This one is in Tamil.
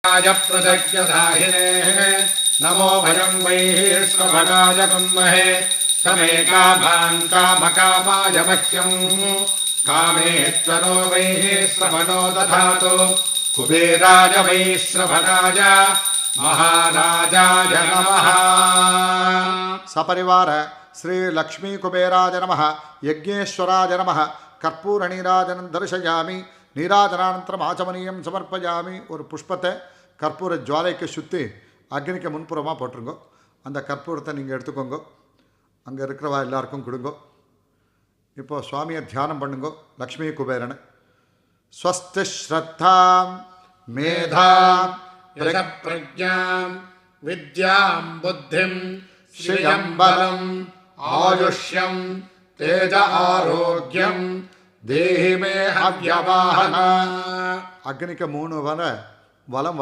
प्रदज्ञदाहिने नमो भयं वैः श्रवणाय कुर्महे समे कामान् कामकामाय मह्यं कामेश्वरो वैः श्रवणो दधातु कुबेराय वै श्रवणाय महाराजाय नमः। सपरिवार श्री लक्ष्मी कुबेराय नमः। यज्ञेश्वराय नमः। कर्पूर नीराजनं दर्शयामि। நீராஜனானந்தரம் ஆச்சமனியம் சமர்ப்பயாமி. ஒரு புஷ்பத்தை கற்பூர ஜுவாலைக்கு சுற்றி அக்னிக்கு முன்புறமாக போட்டுருங்கோ. அந்த கற்பூரத்தை நீங்கள் எடுத்துக்கோங்க, அங்கே இருக்கிறவா எல்லாருக்கும் கொடுங்கோ. இப்போது சுவாமியை தியானம் பண்ணுங்கோ. லக்ஷ்மி குபேரனை ஸ்வஸ்தி ஸ்ரத்தாம் மேதாம் பிரஜாம் வித்யாம் புத்திம் ஸ்ரீயம் பலம் ஆயுஷ்யம் தேஜ ஆரோக்கியம் தேஹி மே ஹவ்யவாஹன. அக்னிக்கு 3 வலம் வரணும்.